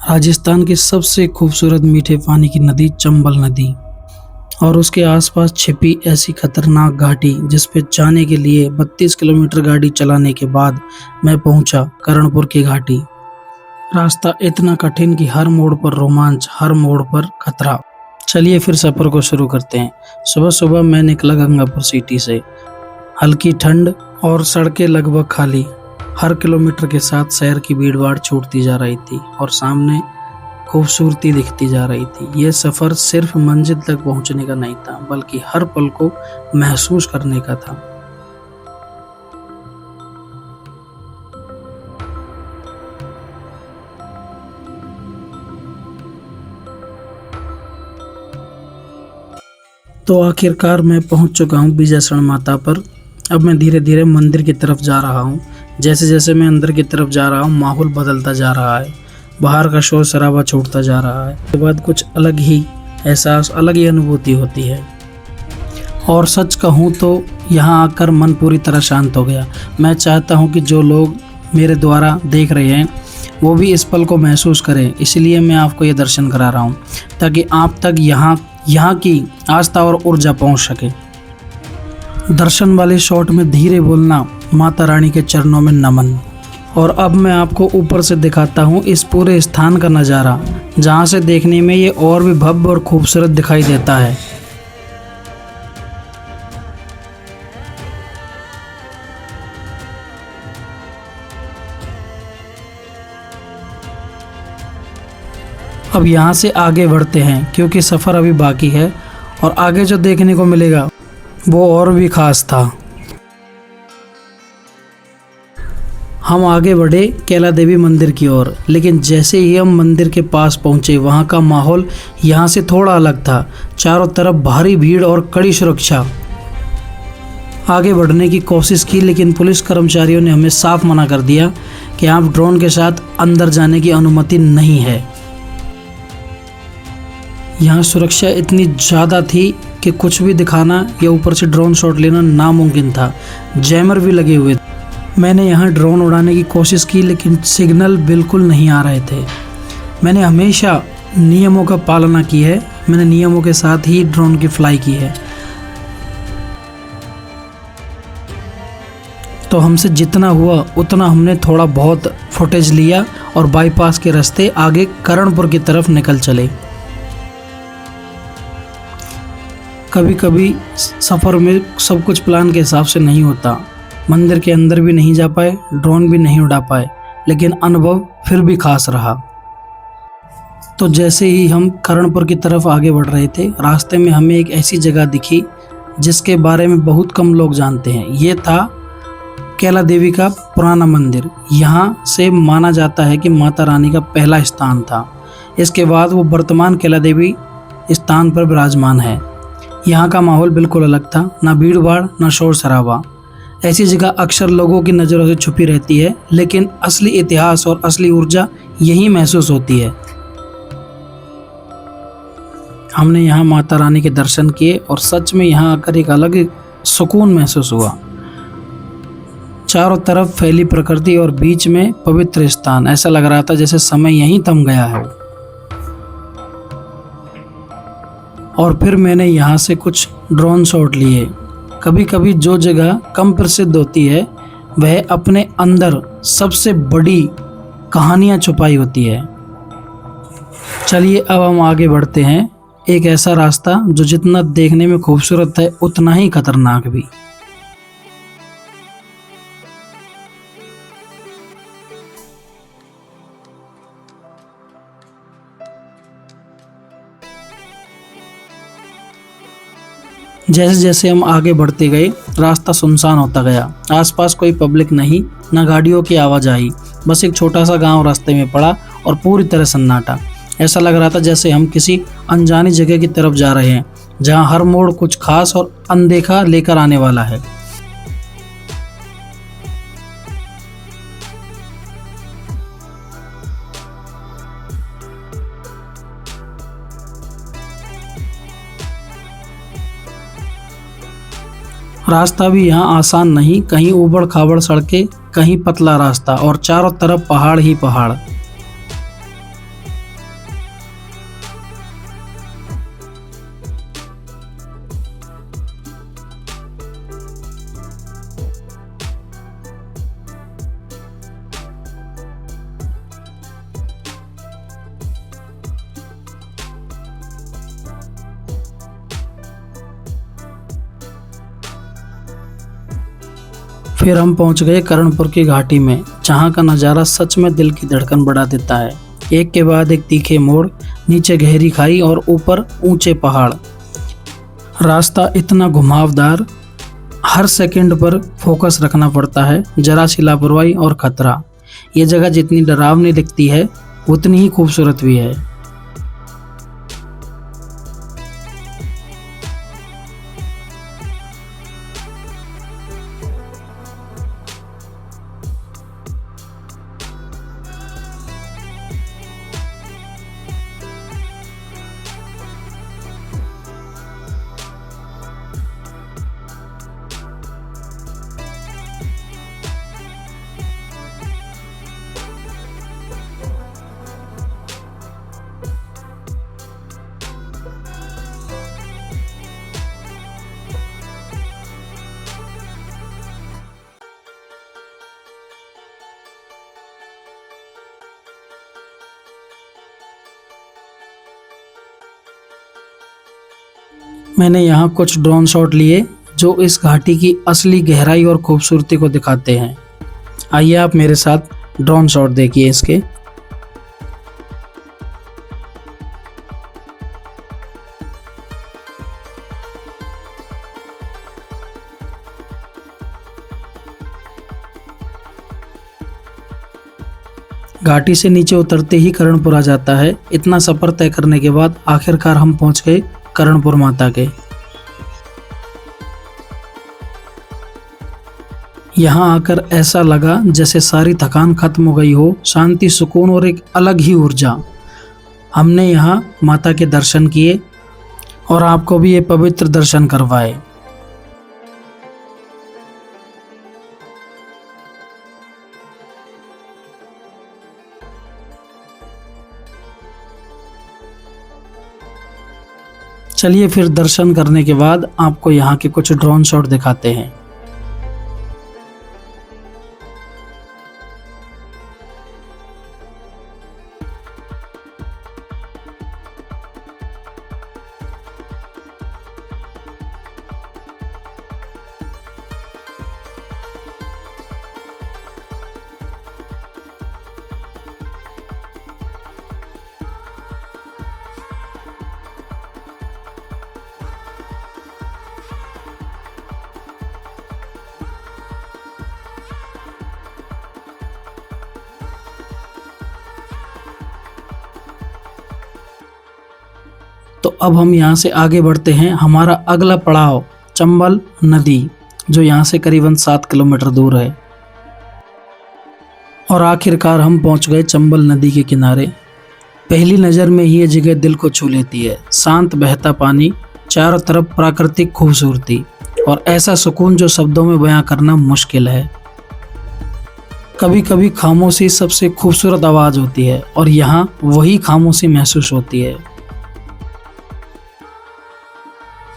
राजस्थान की सबसे खूबसूरत मीठे पानी की नदी चंबल नदी और उसके आसपास छिपी ऐसी खतरनाक घाटी जिस पे जाने के लिए 32 किलोमीटर गाड़ी चलाने के बाद मैं पहुंचा कर्णपुर की घाटी। रास्ता इतना कठिन कि हर मोड़ पर रोमांच, हर मोड़ पर खतरा। चलिए फिर सफर को शुरू करते हैं। सुबह सुबह मैं निकला गंगापुर सिटी से। हल्की ठंड और सड़कें लगभग खाली। हर किलोमीटर के साथ शहर की भीड़ भाड़ छूटती जा रही थी और सामने खूबसूरती दिखती जा रही थी। यह सफर सिर्फ मंजिल तक पहुंचने का नहीं था, बल्कि हर पल को महसूस करने का था। तो आखिरकार मैं पहुंच चुका हूं बीजासण माता पर। अब मैं धीरे धीरे मंदिर की तरफ जा रहा हूं। जैसे जैसे मैं अंदर की तरफ जा रहा हूं, माहौल बदलता जा रहा है। बाहर का शोर शराबा छूटता जा रहा है। उसके बाद कुछ अलग ही एहसास, अलग ही अनुभूति होती है। और सच कहूं तो यहाँ आकर मन पूरी तरह शांत हो गया। मैं चाहता हूं कि जो लोग मेरे द्वारा देख रहे हैं वो भी इस पल को महसूस करें। इसलिए मैं आपको ये दर्शन करा रहा हूँ, ताकि आप तक यहाँ की आस्था और ऊर्जा पहुँच सके। दर्शन वाले शॉट में धीरे बोलना, माता रानी के चरणों में नमन। और अब मैं आपको ऊपर से दिखाता हूँ इस पूरे स्थान का नज़ारा, जहाँ से देखने में ये और भी भव्य और खूबसूरत दिखाई देता है। अब यहाँ से आगे बढ़ते हैं, क्योंकि सफ़र अभी बाकी है और आगे जो देखने को मिलेगा वो और भी खास था। हम आगे बढ़े कैला देवी मंदिर की ओर, लेकिन जैसे ही हम मंदिर के पास पहुंचे, वहां का माहौल यहाँ से थोड़ा अलग था। चारों तरफ भारी भीड़ और कड़ी सुरक्षा। आगे बढ़ने की कोशिश की, लेकिन पुलिस कर्मचारियों ने हमें साफ मना कर दिया कि आप ड्रोन के साथ अंदर जाने की अनुमति नहीं है। यहाँ सुरक्षा इतनी ज़्यादा थी कि कुछ भी दिखाना या ऊपर से ड्रोन शॉट लेना नामुमकिन था। जैमर भी लगे हुए थे। मैंने यहाँ ड्रोन उड़ाने की कोशिश की, लेकिन सिग्नल बिल्कुल नहीं आ रहे थे। मैंने हमेशा नियमों का पालना की है। मैंने नियमों के साथ ही ड्रोन की फ्लाई की है। तो हमसे जितना हुआ उतना हमने थोड़ा बहुत फुटेज लिया और बाईपास के रास्ते आगे कर्णपुर की तरफ निकल चले। कभी कभी सफ़र में सब कुछ प्लान के हिसाब से नहीं होता। मंदिर के अंदर भी नहीं जा पाए, ड्रोन भी नहीं उड़ा पाए, लेकिन अनुभव फिर भी खास रहा। तो जैसे ही हम कर्णपुर की तरफ आगे बढ़ रहे थे, रास्ते में हमें एक ऐसी जगह दिखी जिसके बारे में बहुत कम लोग जानते हैं। ये था कैला देवी का पुराना मंदिर। यहाँ से माना जाता है कि माता रानी का पहला स्थान था। इसके बाद वो वर्तमान कैला देवी स्थान पर विराजमान है। यहाँ का माहौल बिल्कुल अलग था, ना भीड़ भाड़, ना शोर शराबा। ऐसी जगह अक्सर लोगों की नज़रों से छुपी रहती है, लेकिन असली इतिहास और असली ऊर्जा यहीं महसूस होती है। हमने यहाँ माता रानी के दर्शन किए और सच में यहाँ आकर एक अलग सुकून महसूस हुआ। चारों तरफ फैली प्रकृति और बीच में पवित्र स्थान। ऐसा लग रहा था जैसे समय यहीं थम गया है। और फिर मैंने यहाँ से कुछ ड्रोन शॉट लिए। कभी कभी जो जगह कम प्रसिद्ध होती है वह अपने अंदर सबसे बड़ी कहानियाँ छुपाई होती है। चलिए अब हम आगे बढ़ते हैं। एक ऐसा रास्ता जो जितना देखने में खूबसूरत है उतना ही खतरनाक भी। जैसे जैसे हम आगे बढ़ते गए, रास्ता सुनसान होता गया। आसपास कोई पब्लिक नहीं, न गाड़ियों की आवाजाही। बस एक छोटा सा गांव रास्ते में पड़ा और पूरी तरह सन्नाटा। ऐसा लग रहा था जैसे हम किसी अनजानी जगह की तरफ जा रहे हैं, जहां हर मोड़ कुछ खास और अनदेखा लेकर आने वाला है। रास्ता भी यहाँ आसान नहीं। कहीं ऊबड़ खाबड़ सड़कें, कहीं पतला रास्ता और चारों तरफ पहाड़ ही पहाड़। फिर हम पहुंच गए कर्णपुर की घाटी में, जहां का नज़ारा सच में दिल की धड़कन बढ़ा देता है। एक के बाद एक तीखे मोड़, नीचे गहरी खाई और ऊपर ऊंचे पहाड़। रास्ता इतना घुमावदार, हर सेकंड पर फोकस रखना पड़ता है, जरा सी लापरवाही और खतरा। ये जगह जितनी डरावनी दिखती है उतनी ही खूबसूरत भी है। मैंने यहाँ कुछ ड्रोन शॉट लिए जो इस घाटी की असली गहराई और खूबसूरती को दिखाते हैं। आइए आप मेरे साथ ड्रोन शॉट देखिए इसके। घाटी से नीचे उतरते ही कर्णपुर आ जाता है। इतना सफर तय करने के बाद आखिरकार हम पहुंच गए कर्णपुर माता के। यहाँ आकर ऐसा लगा जैसे सारी थकान खत्म हो गई हो, शांति, सुकून और एक अलग ही ऊर्जा। हमने यहाँ माता के दर्शन किए और आपको भी ये पवित्र दर्शन करवाए। चलिए फिर दर्शन करने के बाद आपको यहाँ के कुछ ड्रोन शॉट दिखाते हैं। तो अब हम यहाँ से आगे बढ़ते हैं। हमारा अगला पड़ाव चंबल नदी, जो यहाँ से करीबन 7 किलोमीटर दूर है। और आखिरकार हम पहुँच गए चंबल नदी के किनारे। पहली नज़र में ही ये जगह दिल को छू लेती है। शांत बहता पानी, चारों तरफ प्राकृतिक खूबसूरती और ऐसा सुकून जो शब्दों में बयां करना मुश्किल है। कभी कभी खामोशी सबसे खूबसूरत आवाज़ होती है और यहाँ वही खामोशी महसूस होती है।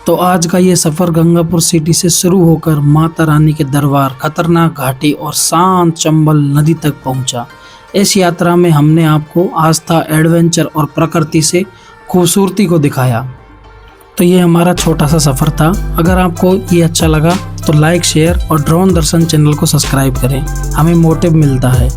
तो आज का ये सफ़र गंगापुर सिटी से शुरू होकर माता रानी के दरबार, खतरनाक घाटी और शांत चंबल नदी तक पहुंचा। इस यात्रा में हमने आपको आस्था, एडवेंचर और प्रकृति से खूबसूरती को दिखाया। तो ये हमारा छोटा सा सफ़र था। अगर आपको ये अच्छा लगा तो लाइक, शेयर और ड्रोन दर्शन चैनल को सब्सक्राइब करें, हमें मोटिव मिलता है।